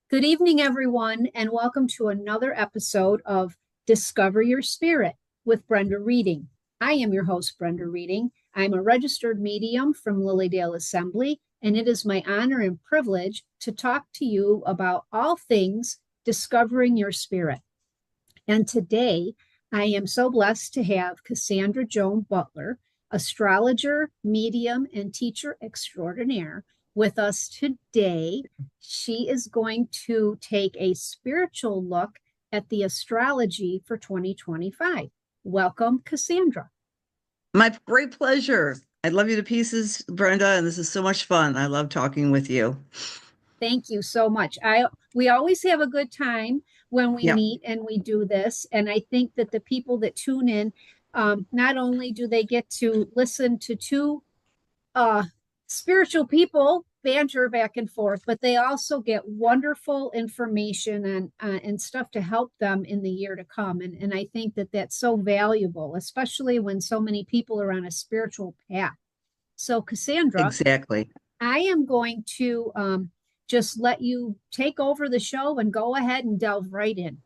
Good evening, everyone, and welcome to another episode of Discover Your Spirit with Brenda Reading. I am your host, Brenda Reading. I'm a registered medium from Lilydale Assembly, and it is my honor and privilege to talk to you about all things discovering your spirit. And today, I am so blessed to have Cassandra Joan Butler, astrologer, medium, and teacher extraordinaire, with us today. She is going to take a spiritual look at the astrology for 2025. Welcome, Cassandra. My great pleasure. I love you to pieces, Brenda, and this is so much fun. I love talking with you. Thank you so much. We always have a good time when we Yeah, meet and we do this, and I think that the people that tune in, not only do they get to listen to two uh, spiritual people banter back and forth, but they also get wonderful information and stuff to help them in the year to come. And I think that that's so valuable, especially when so many people are on a spiritual path. So, Cassandra, exactly. I am going to just let you take over the show and go ahead and delve right in.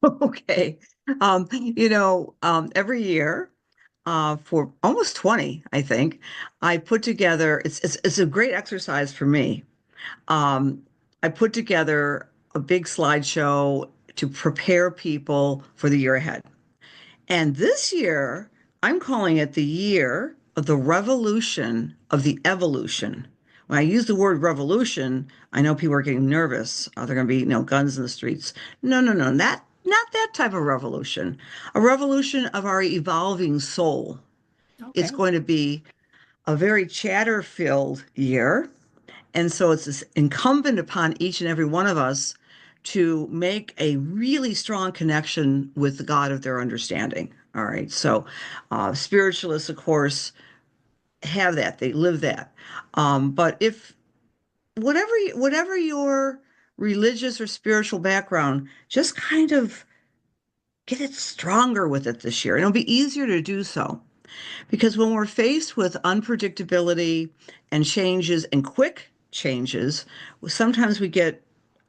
Okay. Every year, for almost 20, I think, I put together, it's a great exercise for me. Um, I put together a big slideshow to prepare people for the year ahead. And this year, I'm calling it the year of the revolution of the evolution. When I use the word revolution, I know people are getting nervous. They're going to be, guns in the streets. No, no, no, not that type of revolution. A revolution of our evolving soul. It's Okay. going to be a very chatter-filled year. And so it's incumbent upon each and every one of us to make a really strong connection with the God of their understanding. All right. So spiritualists, of course, have that. They live that. But if whatever your religious or spiritual background, just kind of get it stronger with it this year. And it'll be easier to do so. Because when we're faced with unpredictability and changes and quick changes, sometimes we get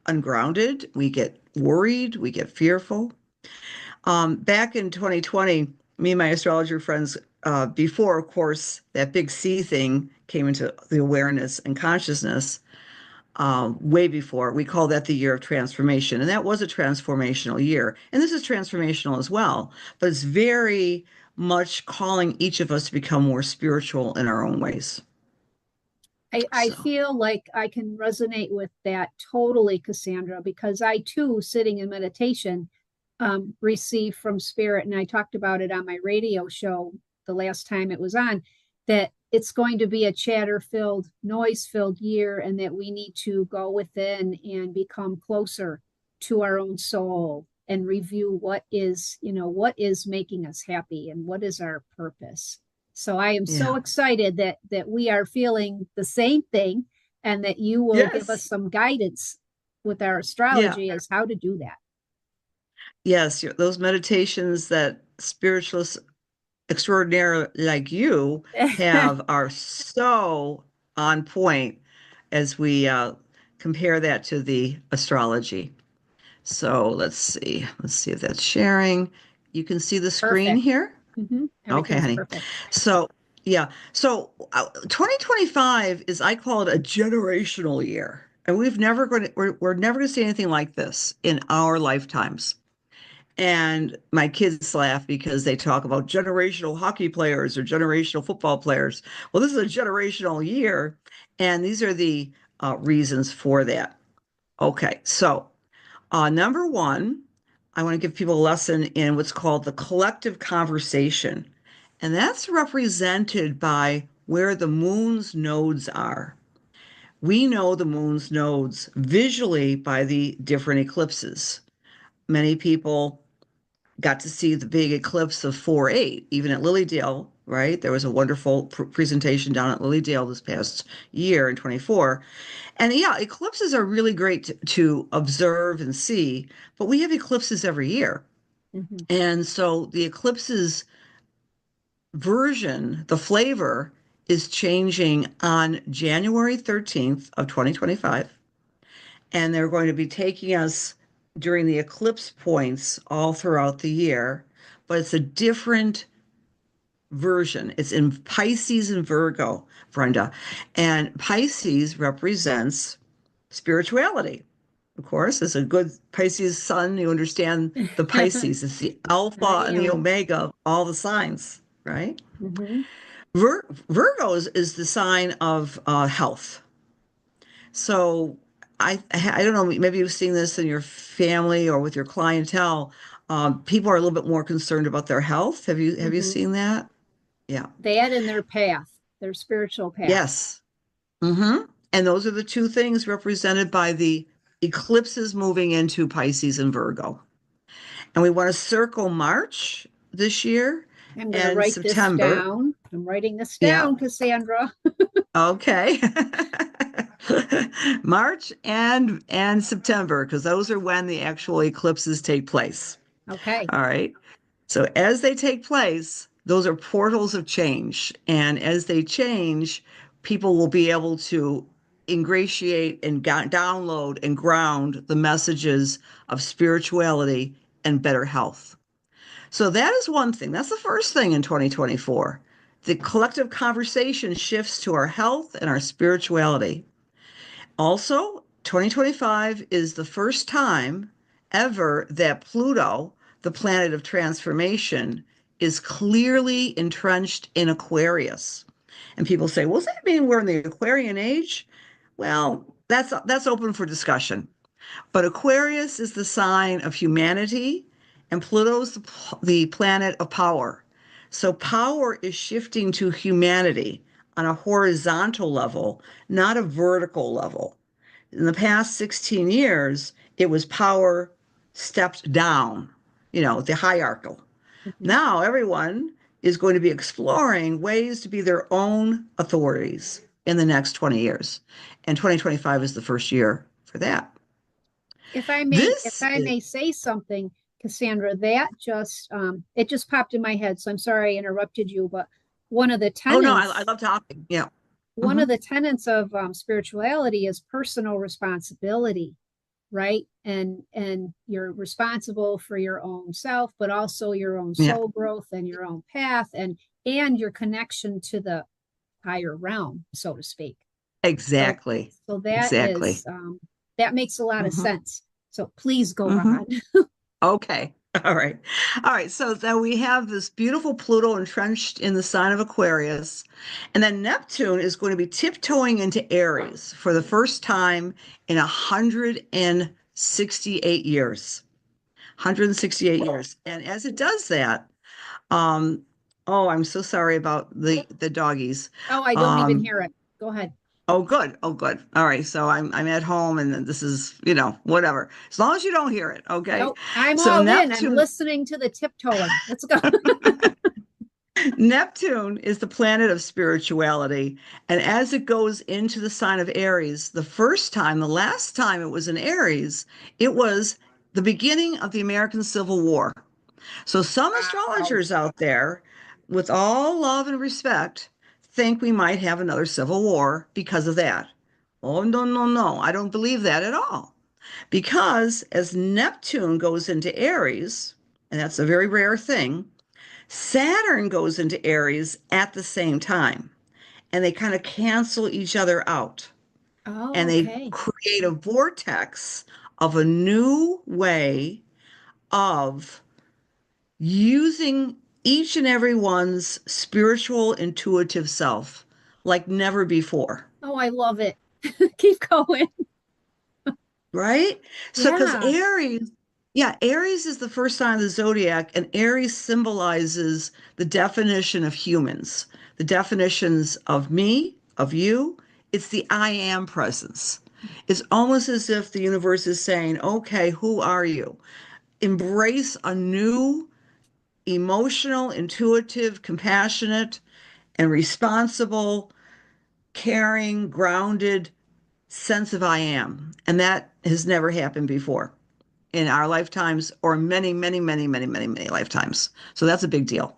ungrounded, we get worried, we get fearful. Back in 2020, me and my astrologer friends, before, of course, that big C thing came into the awareness and consciousness, way before, we call that the year of transformation. And that was a transformational year. And this is transformational as well, but it's very much calling each of us to become more spiritual in our own ways. I So, feel like I can resonate with that totally, Cassandra, because I too, sitting in meditation, receive from spirit. And I talked about it on my radio show the last time it was on, that it's going to be a chatter filled, noise filled year, and that we need to go within and become closer to our own soul and review what is making us happy and what is our purpose. So I am so yeah. excited that we are feeling the same thing and that you will give us Yes. some guidance with our Yeah. astrology as how to do that. Yes. Those meditations that spiritualists extraordinaire like you have are so on point as we compare that to the astrology. So let's see. Let's see if that's sharing. You can see the screen Perfect. here. Okay, Everything's honey. perfect. So, yeah. So, 2025 is, I call it a generational year. And we're never going to see anything like this in our lifetimes. And my kids laugh because they talk about generational hockey players or generational football players. Well, this is a generational year, and these are the reasons for that. Okay, so number one, I want to give people a lesson in what's called the collective conversation. And that's represented by where the moon's nodes are. We know the moon's nodes visually by the different eclipses. Many people got to see the big eclipse of 4/8, even at Lilydale, right? There was a wonderful presentation down at Lilydale this past year in 24. And yeah, eclipses are really great to observe and see, but we have eclipses every year. Mm-hmm. And so the eclipses version, the flavor is changing on January 13th of 2025. and they're going to be taking us during the eclipse points all throughout the year, but it's a different version. It's in Pisces and Virgo, Brenda. And Pisces represents spirituality. Of course, as a good Pisces sun, you understand the Pisces. It's the I alpha and the am. omega of all the signs, right? Hmm. Virgo is the sign of health. So I don't know, maybe you've seen this in your family or with your clientele. People are a little bit more concerned about their health. Have you Hmm. seen that? Yeah. That and their path, their spiritual path. Yes. And those are the two things represented by the eclipses moving into Pisces and Virgo. And we want to circle March this year I'm going to and write this September. down. I'm writing this Yeah. down, Cassandra. Okay. March and September, because those are when the actual eclipses take place. Okay. All right. So as they take place, those are portals of change. And as they change, people will be able to ingratiate and download and ground the messages of spirituality and better health. So that is one thing. That's the first thing in 2024. The collective conversation shifts to our health and our spirituality. Also, 2025 is the first time ever that Pluto, the planet of transformation, is clearly entrenched in Aquarius. And people say, well, does that mean we're in the Aquarian age? Well, that's open for discussion. But Aquarius is the sign of humanity, and Pluto's the planet of power. So power is shifting to humanity on a horizontal level, not a vertical level. In the past 16 years, it was power stepped down, the hierarchical. Hmm. Now everyone is going to be exploring ways to be their own authorities in the next 20 years. And 2025 is the first year for that. If This I is, may say something, Cassandra, that just it just popped in my head. So I'm sorry I interrupted you, but one of the oh no, I tenets love talking. Yeah. one Hmm. of the tenets of spirituality is personal responsibility, right? And you're responsible for your own self, but also your own Yeah, soul growth and your own path and your connection to the higher realm, so to speak. So exactly. so that Exactly. is that makes a lot of Hmm. sense. So please go Hmm. on. Okay. All right. All right. So then we have this beautiful Pluto entrenched in the sign of Aquarius. And then Neptune is going to be tiptoeing into Aries for the first time in 168 years. 168 years. And as it does that, um, oh, I'm so sorry about the doggies. Oh, I don't even Um, hear it. Go ahead. Oh, good. Oh, good. All right. So I'm at home and this is, whatever. As long as you don't hear it. Okay. Nope, I'm So all in. I'm Neptune, listening to the tiptoeing. Let's go. Neptune is the planet of spirituality. And as it goes into the sign of Aries, the last time it was in Aries, it was the beginning of the American Civil War. So some Wow. astrologers out there, with all love and respect, think we might have another civil war because of that. Oh, no, no, no. I don't believe that at all. Because as Neptune goes into Aries, and that's a very rare thing, Saturn goes into Aries at the same time. And they kind of cancel each other out. Oh, And they okay. create a vortex of a new way of using each and every one's spiritual, intuitive self like never before. Oh, I love it. Keep going. Right? So, because Yeah. Aries, yeah, Aries is the first sign of the zodiac, and Aries symbolizes the definition of humans, the definitions of me, of you. It's the I am presence. It's almost as if the universe is saying, okay, who are you? Embrace a new emotional, intuitive, compassionate, and responsible, caring, grounded sense of I am. And that has never happened before in our lifetimes or many, many, many, many, many, many lifetimes. So that's a big deal.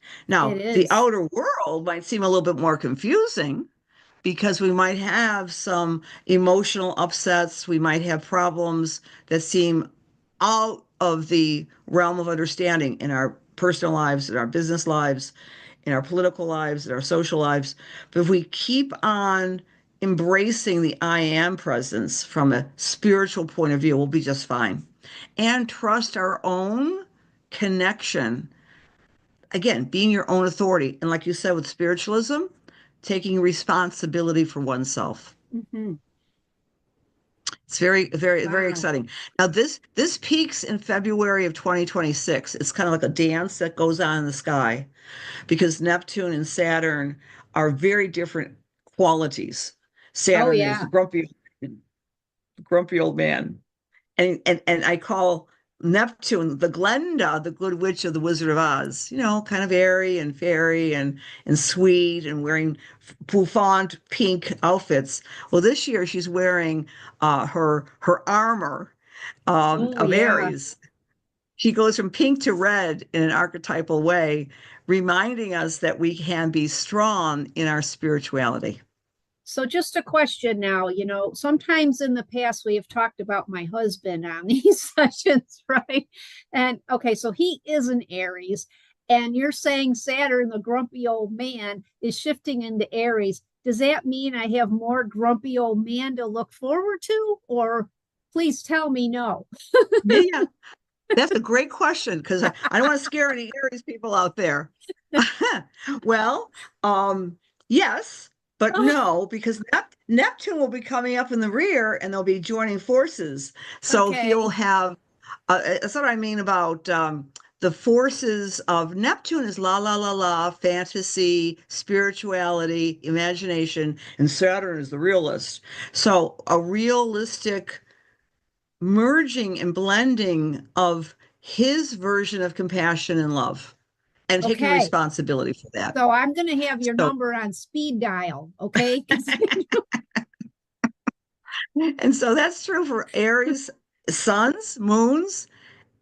It Now, the is. outer world might seem a little bit more confusing because we might have some emotional upsets. We might have problems that seem out of the realm of understanding in our personal lives, in our business lives, in our political lives, in our social lives. But if we keep on embracing the I am presence from a spiritual point of view, we'll be just fine. And trust our own connection. Again, being your own authority. And like you said with spiritualism, taking responsibility for oneself. Hmm. It's very, very, very Wow. exciting. Now, this peaks in February of 2026. It's kind of like a dance that goes on in the sky because Neptune and Saturn are very different qualities. Oh, Saturn is yeah. the grumpy old man, and I call Neptune the Glenda, the good witch of the Wizard of Oz. You know, kind of airy and fairy and sweet and wearing bouffant pink outfits. Well, this year she's wearing her armor Oh, of yeah. Aries. She goes from pink to red in an archetypal way, reminding us that we can be strong in our spirituality. So, just a question now. Sometimes in the past we have talked about my husband on these sessions, right? And okay, so he is an Aries, and you're saying Saturn, the grumpy old man, is shifting into Aries. Does that mean I have more grumpy old man to look forward to? Or please tell me no. Yeah, that's a great question because I don't want to scare any Aries people out there. Well, yes, but no, because Neptune will be coming up in the rear and they'll be joining forces. So he'll Okay. have, that's what I mean about the forces of Neptune is la, la, la, la, fantasy, spirituality, imagination, and Saturn is the realist. So a realistic merging and blending of his version of compassion and love and taking Okay. responsibility for that. So I'm going to have your So, number on speed dial. Okay. and so that's true for Aries suns, moons,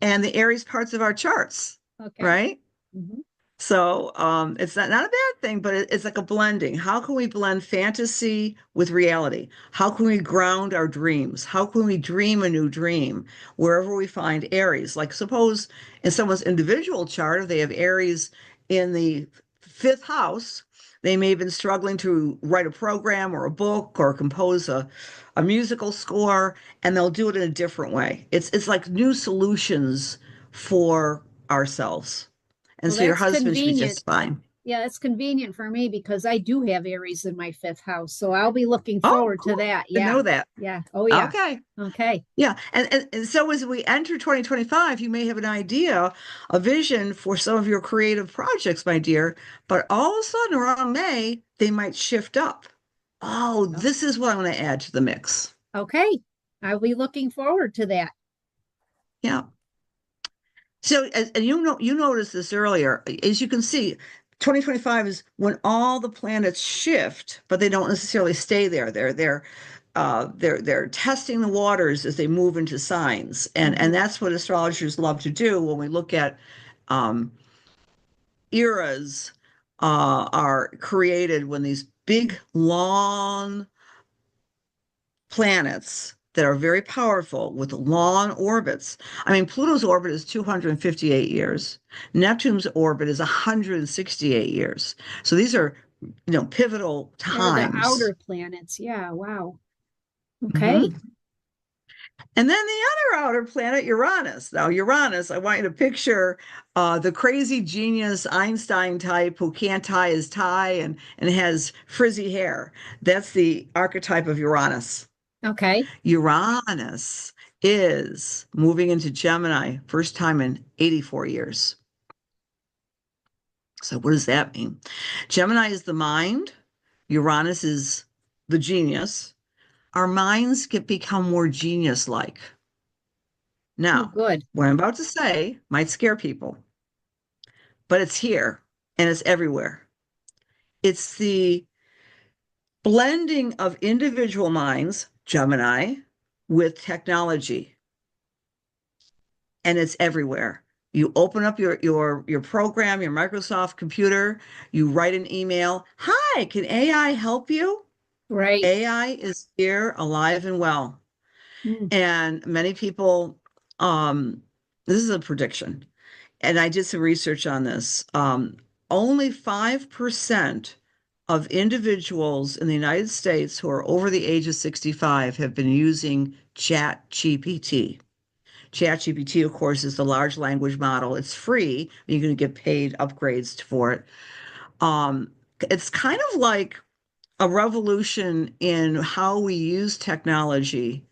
and the Aries parts of our charts, Okay. right? Mm-hmm. So it's not a bad thing, but it's like a blending. How can we blend fantasy with reality? How can we ground our dreams? How can we dream a new dream wherever we find Aries? Like suppose in someone's individual chart, if they have Aries in the fifth house, they may have been struggling to write a program or a book or compose a musical score, and they'll do it in a different way. It's like new solutions for ourselves. And Well, so your that's husband should be convenient. just fine. Yeah, that's convenient for me because I do have Aries in my fifth house. So I'll be looking Oh, forward to cool that. to Yeah. know that. Yeah. Oh, yeah. Okay. Okay. Yeah. And so as we enter 2025, you may have an idea, a vision for some of your creative projects, my dear, but all of a sudden around May, they might shift up. Oh, Oh, this is what I'm going to add to the mix. okay. I'll be looking forward to that. Yeah. So, and you noticed this earlier, as you can see, 2025 is when all the planets shift, but they don't necessarily stay there. They're testing the waters as they move into signs, and Hmm. that's what astrologers love to do when we look at um, eras are created when these big long planets that are very powerful with long orbits. I mean, Pluto's orbit is 258 years. Neptune's orbit is 168 years. So these are, pivotal They're the times. outer planets. Yeah. Wow. Okay. Mhm. And then the other outer planet, Uranus. Now, Uranus, I want you to picture the crazy genius Einstein type who can't tie his tie and has frizzy hair. That's the archetype of Uranus. Okay. Uranus is moving into Gemini, first time in 84 years. So, what does that mean? Gemini is the mind, Uranus is the genius. Our minds get become more genius like. Oh, Now, good. what I'm about to say might scare people, but it's here and it's everywhere. It's the blending of individual minds, Gemini, with technology, and it's everywhere. You open up your program, your Microsoft computer, you write an email. Hi, can AI help you? Right. AI is here, alive and well. Mm. And many people, um, this is a prediction, and I did some research on this. Only 5% of individuals in the United States who are over the age of 65 have been using Chat GPT. Chat GPT, of course, is the large language model. It's free. You can get paid upgrades for it. Um, it's kind of like a revolution in how we use technology,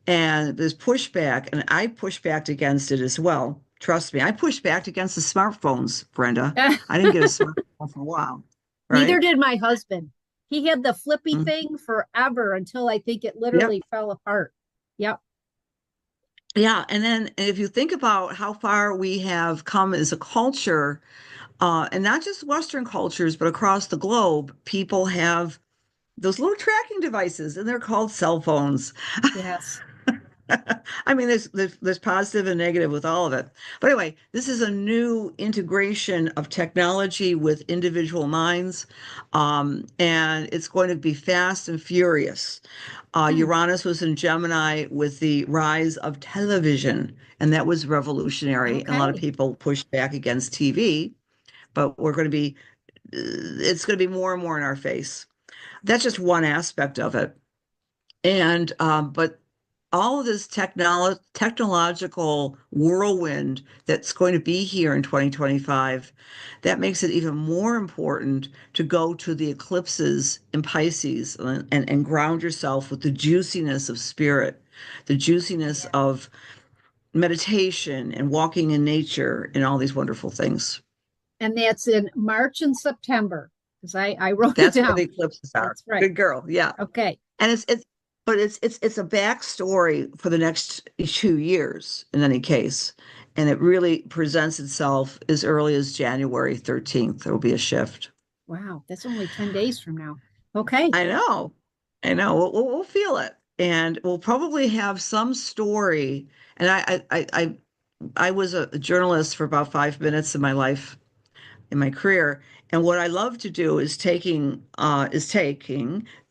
and there's pushback, and I pushed back against it as well. Trust me, I pushed back against the smartphones, Brenda. I didn't get a smartphone for a while, Neither right? did my husband. He had the flippy Mhm. thing forever until I think it Yep. literally fell apart. Yep. Yeah. And then if you think about how far we have come as a culture, and not just Western cultures, but across the globe, people have those little tracking devices, and they're called cell phones. Yes. I mean, there's positive and negative with all of it. But anyway, this is a new integration of technology with individual minds, and it's going to be fast and furious. Hmm. Uranus was in Gemini with the rise of television, and that was revolutionary. And a lot of Okay. people pushed back against TV, but it's going to be more and more in our face. That's just one aspect of it. And but all of this technological whirlwind that's going to be here in 2025, that makes it even more important to go to the eclipses in Pisces and ground yourself with the juiciness of spirit, the juiciness Yeah. of meditation and walking in nature and all these wonderful things. And that's in March and September because I wrote it That's where the down. eclipses are. That's right. Good girl. Yeah. Okay. And but it's a backstory for the next 2 years in any case. And it really presents itself as early as January 13th. There will be a shift. Wow. That's only 10 days from now. Okay. I know. I know. We'll feel it. And we'll probably have some story. And I was a journalist for about 5 minutes in my life, in my career. And what I love to do is taking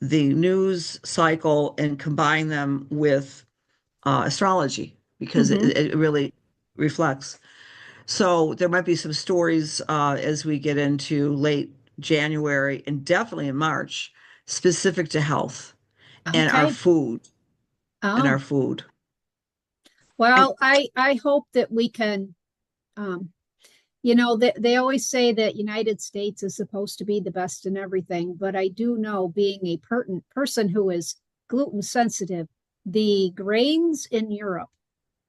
the news cycle and combine them with astrology because it, Hmm. it really reflects. So there might be some stories as we get into late January and definitely in March, specific to health and our Okay. food and our Oh, food. And well, I hope that we can um, they always say that United States is supposed to be the best in everything, but I do know, being a person who is gluten sensitive, the grains in Europe,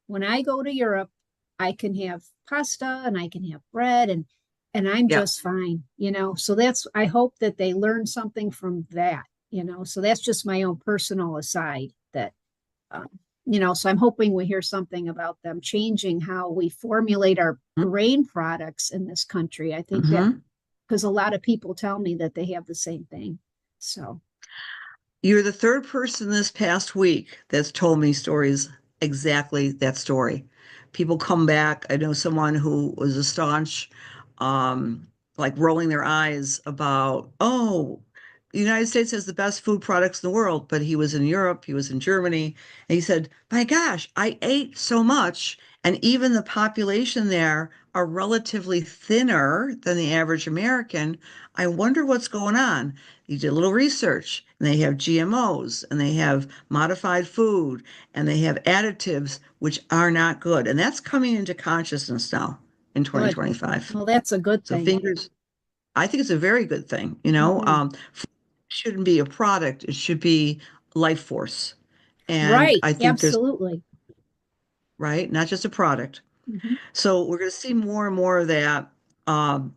when I go to Europe, I can have pasta and I can have bread, and I'm yeah. just fine. So that's, I hope that they learn something from that. So that's just my own personal aside that um, so I'm hoping we hear something about them changing how we formulate our grain products in this country. I think that Mm-hmm. because a lot of people tell me that they have the same thing. So, You're the third person this past week that's told me stories exactly that story. People come back. I know someone who was a staunch, like rolling their eyes about, oh, the United States has the best food products in the world, but he was in Europe, he was in Germany, and he said, my gosh, I ate so much, and even the population there are relatively thinner than the average American. I wonder what's going on. He did a little research, and they have GMOs, and they have modified food, and they have additives which are not good. And that's coming into consciousness now in good. 2025. Well, that's a good So thing. I think it's a very good thing. Hmm. Food shouldn't be a product, it should be life force. And Right. I think there's, Absolutely. right, not just a product. Hmm. So we're going to see more and more of that. Um,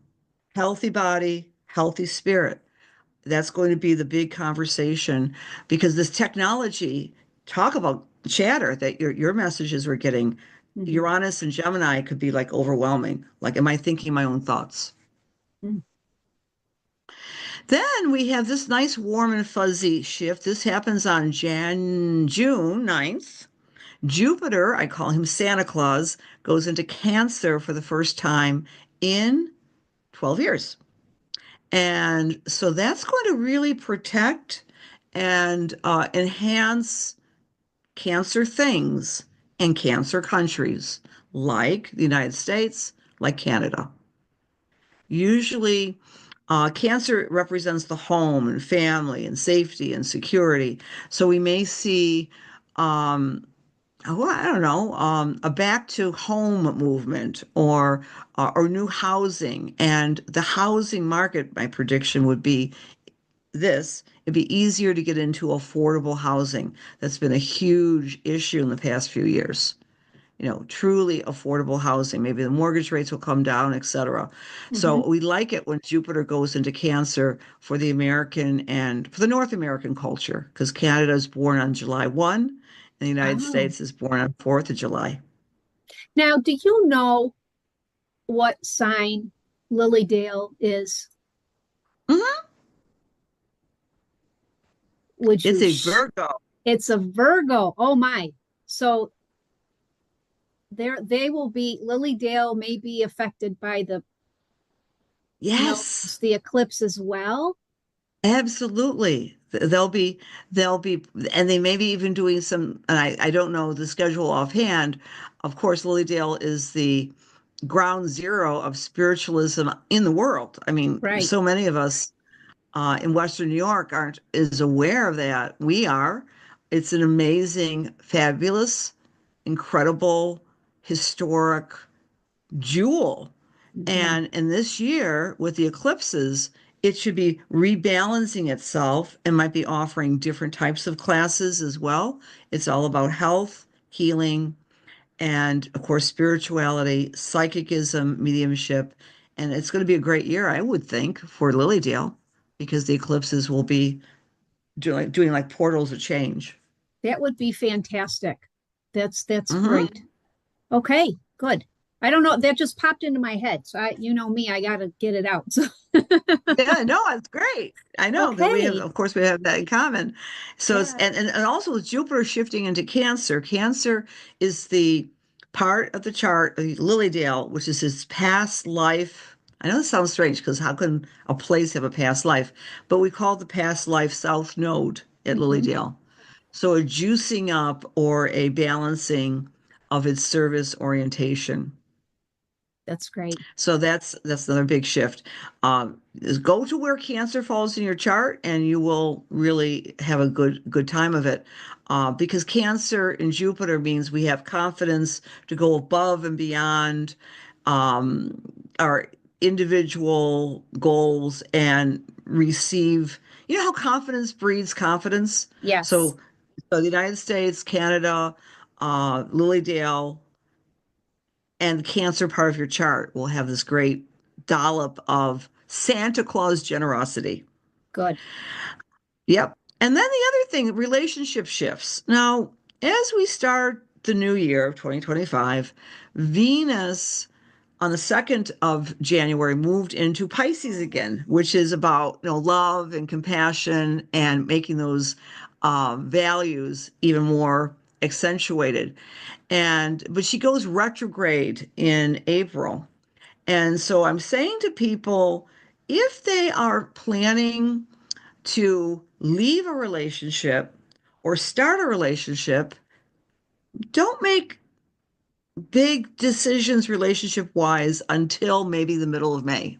Healthy body, healthy spirit. That's going to be the big conversation because this technology, talk about chatter that your messages were getting. Hmm. Uranus and Gemini could be like overwhelming. Like, am I thinking my own thoughts? Then we have this nice warm and fuzzy shift. This happens on June 9th. Jupiter, I call him Santa Claus, goes into Cancer for the first time in 12 years. And so that's going to really protect and enhance cancer things and cancer countries like the United States, like Canada. Usually, cancer represents the home and family and safety and security. So we may see, I don't know, a back to home movement or new housing. And the housing market, my prediction would be this: it'd be easier to get into affordable housing. That's been a huge issue in the past few years. Truly affordable housing. Maybe the mortgage rates will come down, et cetera. Hmm. So we like it when Jupiter goes into Cancer for the American and for the North American culture, because Canada is born on July 1 and the United Oh. States is born on 4th of July. Now, do you know what sign Lilydale is? Mhm. Would It's you? a Virgo. It's a Virgo. Oh my. So they will be Lilydale may be affected by the Yes. the eclipse as well. Absolutely. They'll be, and they may be even doing some, and I don't know the schedule offhand. Of course, Lilydale is the ground zero of spiritualism in the world. I mean, Right. so many of us in Western New York aren't as aware of that. We are. It's an amazing, fabulous, incredible, historic jewel. Mhm. And in this year, with the eclipses, it should be rebalancing itself and might be offering different types of classes as well. It's all about health, healing, and of course, spirituality, psychicism, mediumship. And it's going to be a great year, I would think, for Lilydale because the eclipses will be doing like portals of change. That would be fantastic. That's Hmm. great. Okay, good. I don't know. That just popped into my head. So you know me, I gotta get it out. So Yeah, no, it's great. I know that we have, okay. of course, we have that in common. So it's Yeah. and also with Jupiter shifting into Cancer, Cancer is the part of the chart of Lilydale, which is his past life. I know this sounds strange because how can a place have a past life? But we call the past life South Node at Hmm. Lilydale. So a juicing up or a balancing of its service orientation. That's great. So that's another big shift. Is go to where Cancer falls in your chart, and you will really have a good time of it. Because Cancer in Jupiter means we have confidence to go above and beyond um, our individual goals and receive. You know how confidence breeds confidence. Yes. So, so the United States, Canada, Lilydale and the Cancer part of your chart will have this great dollop of Santa Claus generosity. Good. Yep. And then the other thing, relationship shifts. Now, as we start the new year of 2025, Venus on the 2nd of January moved into Pisces again, which is about love and compassion and making those values even more accentuated. But she goes retrograde in April. And so I'm saying to people, if they are planning to leave a relationship or start a relationship, don't make big decisions relationship wise until maybe the middle of May,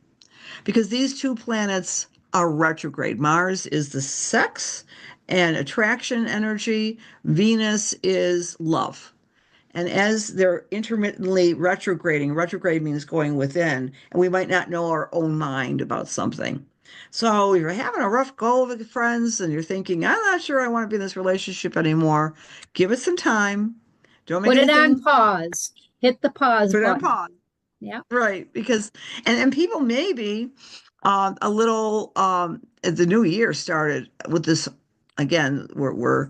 because these two planets are retrograde. Mars is the sex and attraction energy, Venus is love. And as they're intermittently retrograding, retrograde means going within, and we might not know our own mind about something. So if you're having a rough go with friends and you're thinking, I'm not sure I want to be in this relationship anymore, give it some time. Don't make Put it on anything, pause. Hit the pause put it on button. pause. Yeah. Right, because and people maybe a little the new year started with this again, we're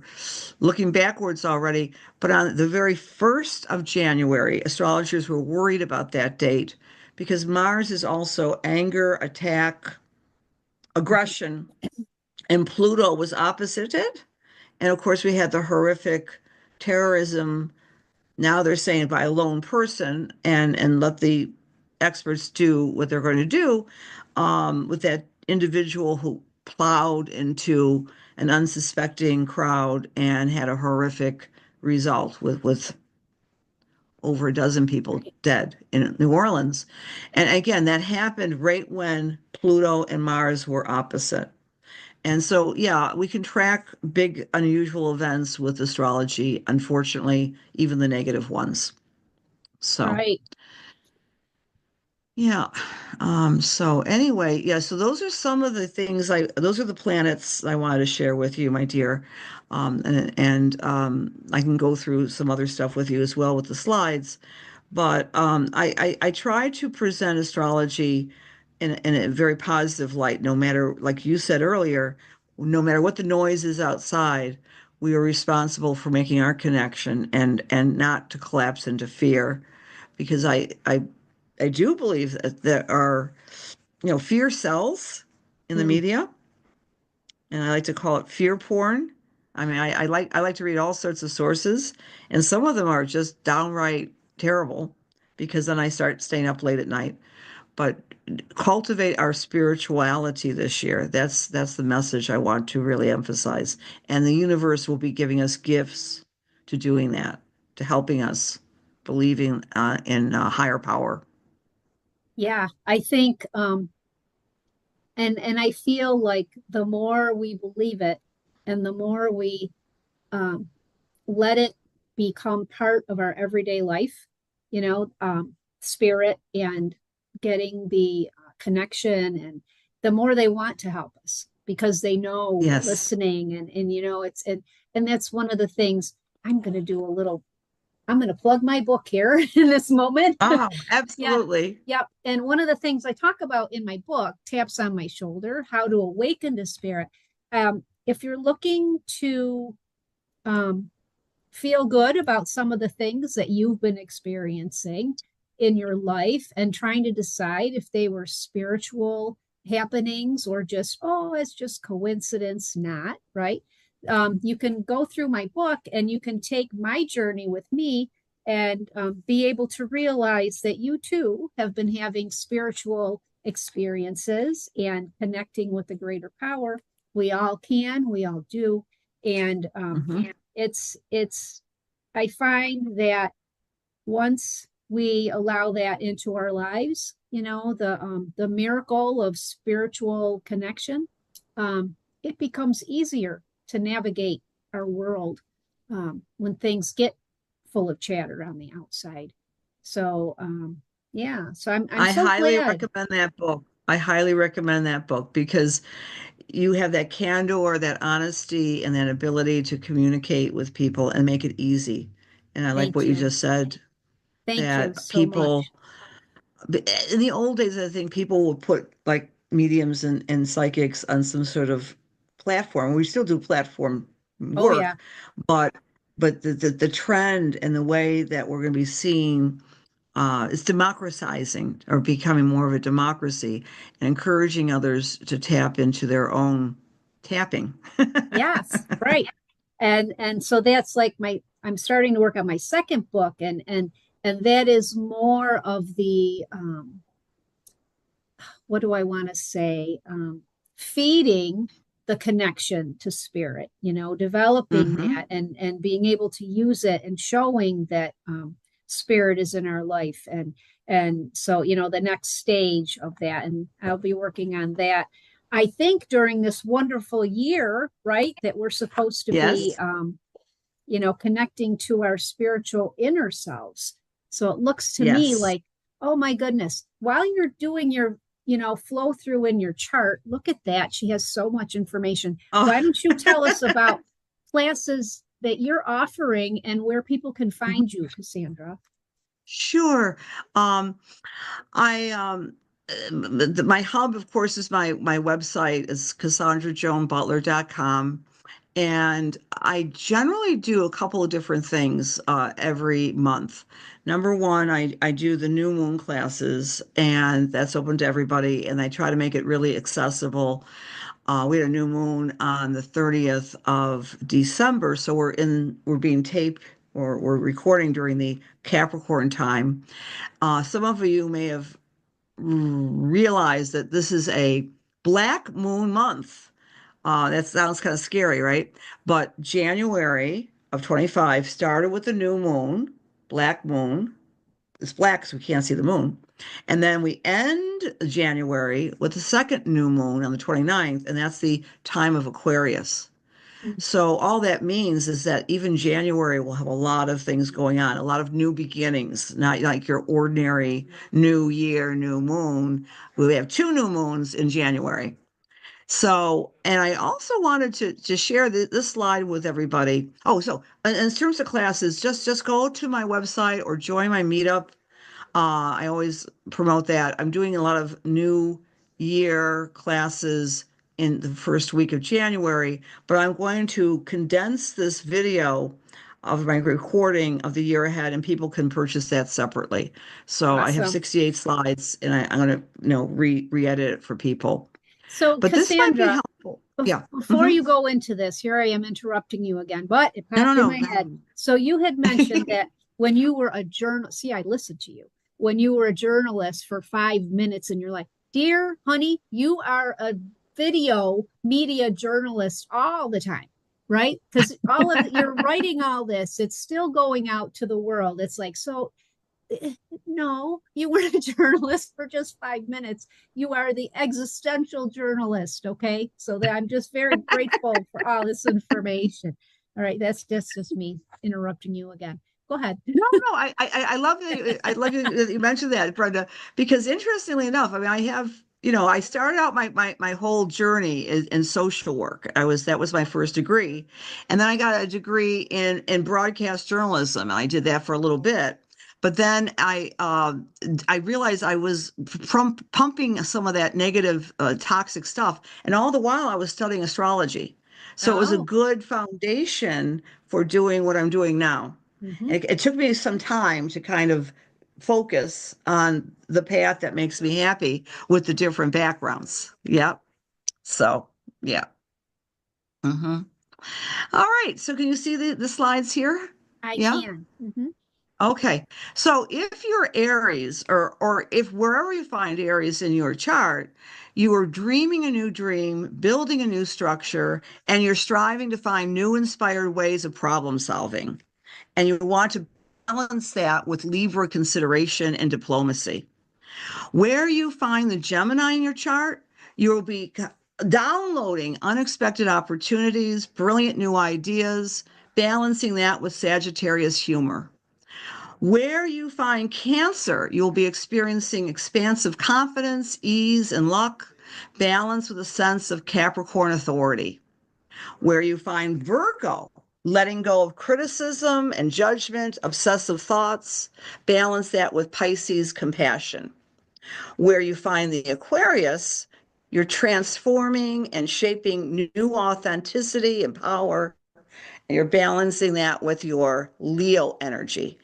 looking backwards already, but on the very 1st of January, astrologers were worried about that date because Mars is also anger, attack, Mhm. aggression, and Pluto was opposite it. And of course, we had the horrific terrorism now they're saying by a lone person and let the experts do what they're going to do with that individual who plowed into an unsuspecting crowd and had a horrific result with over a dozen people Right. dead in New Orleans. And again, that happened right when Pluto and Mars were opposite. And so, yeah, we can track big, unusual events with astrology, unfortunately, even the negative ones. So, Right. yeah. So anyway, yeah, so those are some of the things those are the planets I wanted to share with you, my dear. And I can go through some other stuff with you as well with the slides. But I try to present astrology in a very positive light, no matter, like you said earlier, no matter what the noise is outside, we are responsible for making our connection and not to collapse into fear. Because I do believe that there are, fear sells in the Mm. media, and I like to call it fear porn. I mean, I like to read all sorts of sources, and some of them are just downright terrible because then I start staying up late at night. But cultivate our spirituality this year. That's the message I want to really emphasize. And the universe will be giving us gifts to doing that, to helping us believing in higher power. Yeah, I think and I feel like the more we believe it and the more we um let it become part of our everyday life, spirit and getting the connection, and the more they want to help us because they know we're Yes. listening, and and that's one of the things. I'm going to plug my book here in this moment. Oh, Yeah. absolutely. Yep. And one of the things I talk about in my book, Taps on My Shoulder, How to Awaken to Spirit. If you're looking to um, feel good about some of the things that you've been experiencing in your life and trying to decide if they were spiritual happenings or just, oh, it's just coincidence, not, right? You can go through my book and you can take my journey with me and be able to realize that you too have been having spiritual experiences and connecting with the greater power. We all can, we all do. And Hmm. it's I find that once we allow that into our lives, the miracle of spiritual connection, it becomes easier to navigate our world when things get full of chatter on the outside. So yeah, so I'm I so highly glad. recommend that book. I highly recommend that book because you have that candor, that honesty, and that ability to communicate with people and make it easy. And I like Thank what you you. just said, Thank you that so people, much. in the old days, I think people would put like mediums and psychics on some sort of platform. We still do platform Oh yeah. work, but the trend and the way that we're going to be seeing is democratizing or becoming more of a democracy and encouraging others to tap into their own tapping. Yes, right. And so that's like I'm starting to work on my second book, and that is more of the what do I want to say? Feeding the connection to spirit, developing Hmm. that and being able to use it and showing that spirit is in our life. And so, the next stage of that, and I'll be working on that. I think during this wonderful year, right, that we're supposed to be Yes. connecting to our spiritual inner selves. So it looks to me Yes. like, oh my goodness, while you're doing your, flow through in your chart, look at that. She has so much information. Oh, Why don't you tell us about classes that you're offering and where people can find you, Cassandra? sure. Um, I my hub, of course, is my website is CassandraJoanButler.com. And I generally do a couple of different things every month. Number one, I do the new moon classes, and that's open to everybody. And I try to make it really accessible. We had a new moon on the 30th of December, so we're being taped or we're recording during the Capricorn time. Some of you may have realized that this is a Black Moon month. That sounds kind of scary, right? But January of 25 started with the new moon, black moon. It's black because we can't see the moon. And then we end January with the second new moon on the 29th, and that's the time of Aquarius. So all that means is that even January will have a lot of things going on, a lot of new beginnings, not like your ordinary new year, new moon. We have two new moons in January. So, and I also wanted to share this slide with everybody. Oh, so in terms of classes, just go to my website or join my meetup. I always promote that. I'm doing a lot of new year classes in the first week of January, but I'm going to condense this video of my recording of the year ahead, and people can purchase that separately. So I have Awesome. 68 slides, and I'm going to, re-edit it for people. So, But this might be Cassandra, helpful. Yeah. before Hmm. you go into this, here I am interrupting you again, but it No, no, popped in my head. no. So, you had mentioned that when you were a journal, see, I listened to you. When you were a journalist for 5 minutes, and you're like, dear honey, you are a video media journalist all the time, right? Because all of you're writing all this, it's still going out to the world. It's like, so no, you weren't a journalist for just 5 minutes. You are the existential journalist. Okay. So that I'm just very grateful for all this information. All right. That's just me interrupting you again. Go ahead. No, no, I love that you mentioned that, Brenda, because interestingly enough, I mean, I have, I started out my whole journey in social work. That was my first degree. And then I got a degree in broadcast journalism. And I did that for a little bit. But then I realized I was pumping some of that negative, toxic stuff. And all the while I was studying astrology. So it was a Oh, good foundation for doing what I'm doing now. mm-hmm. It took me some time to kind of focus on the path that makes me happy with the different backgrounds. Yep. So, yeah. Hmm. All right. So, can you see the slides here? I Yeah. can. Mm-hmm. Okay. So, if you're Aries, or if wherever you find Aries in your chart, you are dreaming a new dream, building a new structure, and you're striving to find new inspired ways of problem solving. And you want to balance that with Libra consideration and diplomacy. Where you find the Gemini in your chart, you will be downloading unexpected opportunities, brilliant new ideas, balancing that with Sagittarius humor. Where you find Cancer, you'll be experiencing expansive confidence, ease, and luck, balanced with a sense of Capricorn authority. Where you find Virgo, letting go of criticism and judgment, obsessive thoughts, balance that with Pisces compassion. Where you find the Aquarius, you're transforming and shaping new authenticity and power, and you're balancing that with your Leo energy.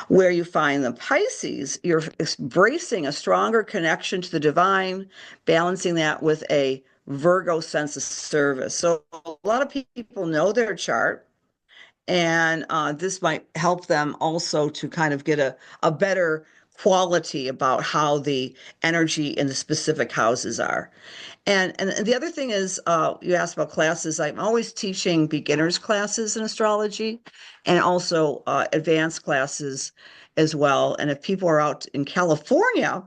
Where you find the Pisces, you're embracing a stronger connection to the divine, balancing that with a Virgo sense of service. So a lot of people know their chart, and this might help them also to kind of get a better quality about how the energy in the specific houses are. And the other thing is, you asked about classes. I'm always teaching beginners classes in astrology, and also advanced classes as well. And if people are out in California,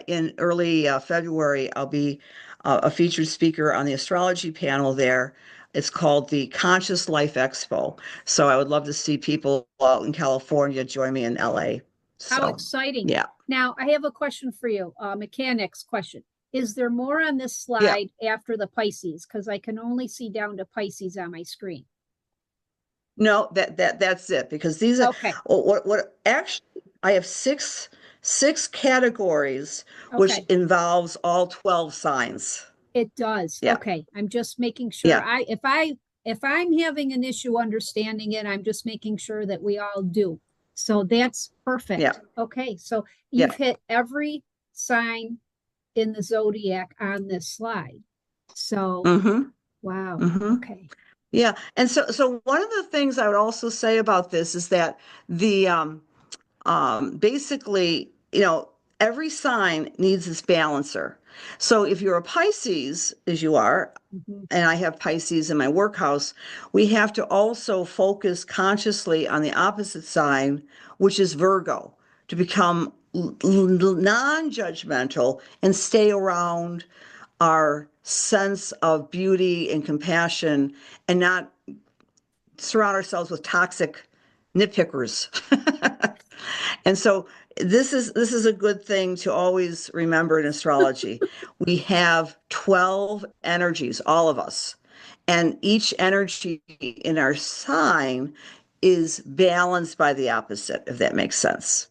in early February, I'll be a featured speaker on the astrology panel there. It's called the Conscious Life Expo. So I would love to see people out in California join me in LA. How So, exciting. yeah. Now, I have a question for you, a mechanics question. Is there more on this Yeah. slide after the Pisces? Because I can only see down to Pisces on my screen. No, that's it, because these are Okay. what actually I have six categories, which Okay. involves all 12 signs. It does. Yeah. Okay. I'm just making sure Yeah. if I'm having an issue understanding it, I'm just making sure that we all do. So that's Yeah. perfect. Okay. So you've Yeah. hit every sign in the zodiac on this slide. So Mm-hmm. wow. Mm-hmm. Okay. Yeah. And so one of the things I would also say about this is that the basically, every sign needs its balancer. So if you're a Pisces, as you are, Mhm. and I have Pisces in my work house, we have to also focus consciously on the opposite sign, which is Virgo, to become non-judgmental and stay around our sense of beauty and compassion and not surround ourselves with toxic nitpickers. And so this is a good thing to always remember in astrology. We have 12 energies, all of us, and each energy in our sign is balanced by the opposite, if that makes sense.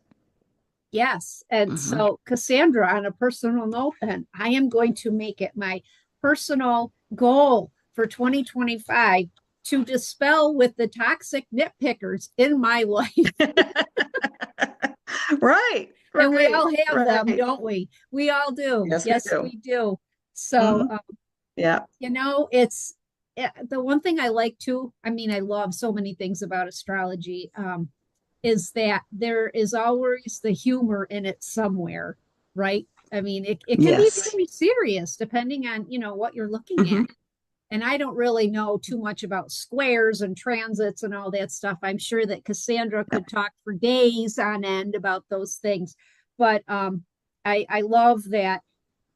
Yes. And Hmm. so, Cassandra, on a personal note, then I am going to make it my personal goal for 2025 to dispel with the toxic nitpickers in my life. Right, And we right, all have them, right. don't we? We all do. Yes, we Yes, do. we do. So, Hmm. Yeah. it's the one thing I like too. I mean, I love so many things about astrology. Is that there is always the humor in it somewhere, right? I mean, it can be Yes. very serious depending on, what you're looking at. Hmm. And I don't really know too much about squares and transits and all that stuff. I'm sure that Cassandra Yeah. could talk for days on end about those things. But I love that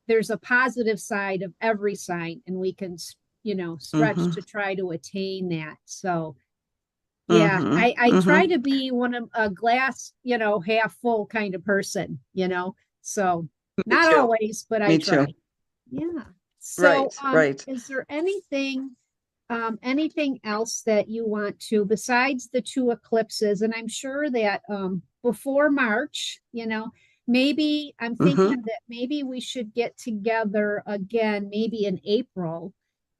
there's a positive side of every sign, and we can, stretch Hmm. to try to attain that. So yeah, Hmm. I try Hmm. to be one of a glass, half full kind of person. So Me not too. always, but I Me too. try. Yeah. So, Right, right. is there anything else that you want to, besides the two eclipses? And I'm sure that before March, maybe I'm Hmm. thinking that maybe we should get together again, maybe in April,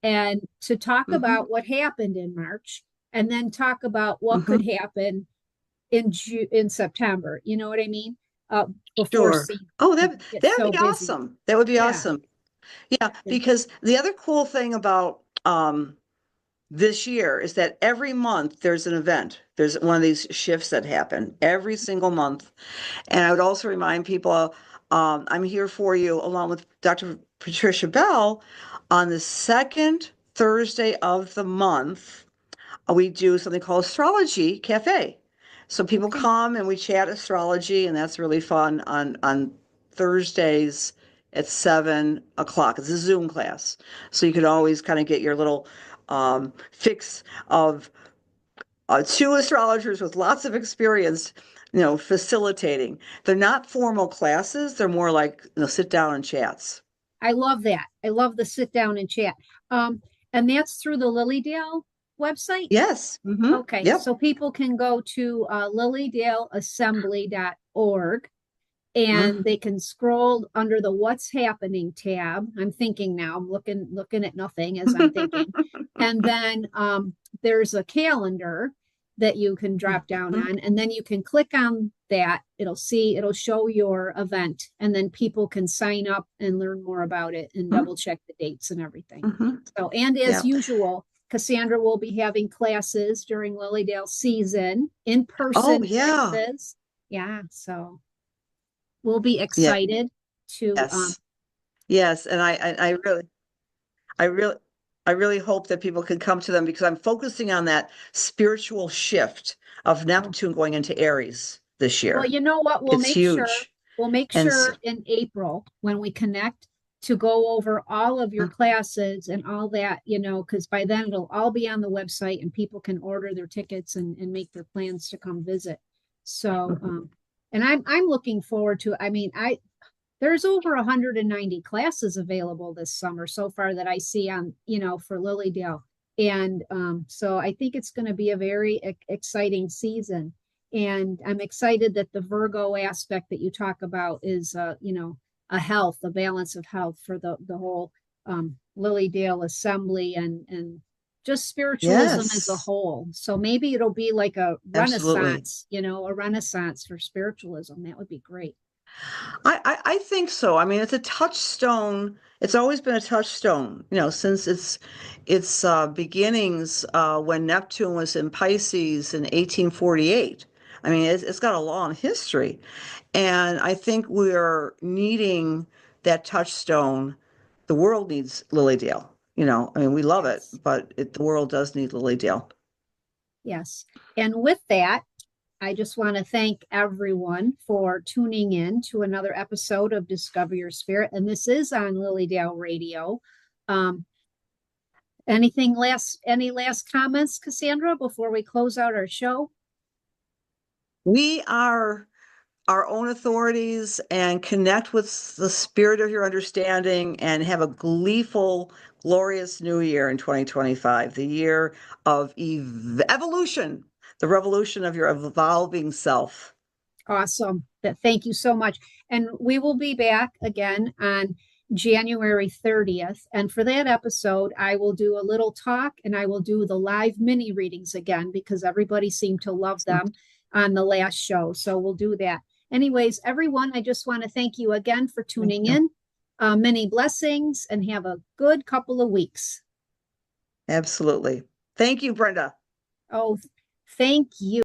and to talk Hmm. about what happened in March, and then talk about what Hmm. could happen in September. You know what I mean? Before Sure. season Oh, that gets that'd so be busy. awesome. That would be Yeah. awesome. Yeah, Yeah. because the other cool thing about this year is that every month there's an event. There's one of these shifts that happen every single month. And I would also remind people, I'm here for you along with Dr. Patricia Bell on the second Thursday of the month. We do something called Astrology Cafe. So people Okay. come and we chat astrology, and that's really fun on Thursdays at 7 o'clock. It's a Zoom class. So you could always kind of get your little fix of two astrologers with lots of experience, facilitating. They're not formal classes, they're more like, sit down and chats. I love that. I love the sit down and chat. Um, and that's through the Lilydale website. Yes. Okay, Yep. so people can go to lilydaleassembly.org, and Hmm. they can scroll under the What's Happening tab. I'm thinking now, I'm looking at nothing as I'm thinking. And then there's a calendar that you can drop down on, and then you can click on that. It'll show your event, and then people can sign up and learn more about it and double check the dates and everything. Hmm. So, and as Yeah. usual, Cassandra will be having classes during Lilydale season, in Oh, person yeah. classes. Yeah, so we'll be Yeah. excited to Yes. Yes. And I really, I really hope that people can come to them because I'm focusing on that spiritual shift of oh, Neptune going into Aries this well, year. you know what, It's huge. we'll make And sure in April when we connect to go over all of your classes and all that, because by then it'll all be on the website and people can order their tickets and make their plans to come visit. So and I'm looking forward to, I mean, there's over 190 classes available this summer so far that I see on, for Lilydale. And so I think it's going to be a very exciting season. And I'm excited that the Virgo aspect that you talk about is, a balance of health for the whole Lilydale assembly and just spiritualism as a yes, whole. So maybe it'll be like absolutely. a renaissance for spiritualism. That would be great. I think so. I mean, it's a touchstone. It's always been a touchstone, since its beginnings when Neptune was in Pisces in 1848. I mean, it's got a long history, and I think we're needing that touchstone. The world needs Lily Dale. I mean, we love it, Yes. but the world does need Lily Dale. Yes. And with that, I just want to thank everyone for tuning in to another episode of Discover Your Spirit. And this is on Lilydale Radio. Um, any last comments, Cassandra, before we close out our show? We are our own authorities and connect with the spirit of your understanding and have a gleeful, glorious new year in 2025, the year of evolution, the revolution of your evolving self. Awesome. Thank you so much. And we will be back again on January 30th. And for that episode, I will do a little talk and I will do the live mini readings again because everybody seemed to love them on the last show. So we'll do that. Anyways, everyone, I just want to thank you again for tuning in. Many blessings and have a good couple of weeks. Absolutely. Thank you, Brenda. Oh, thank you.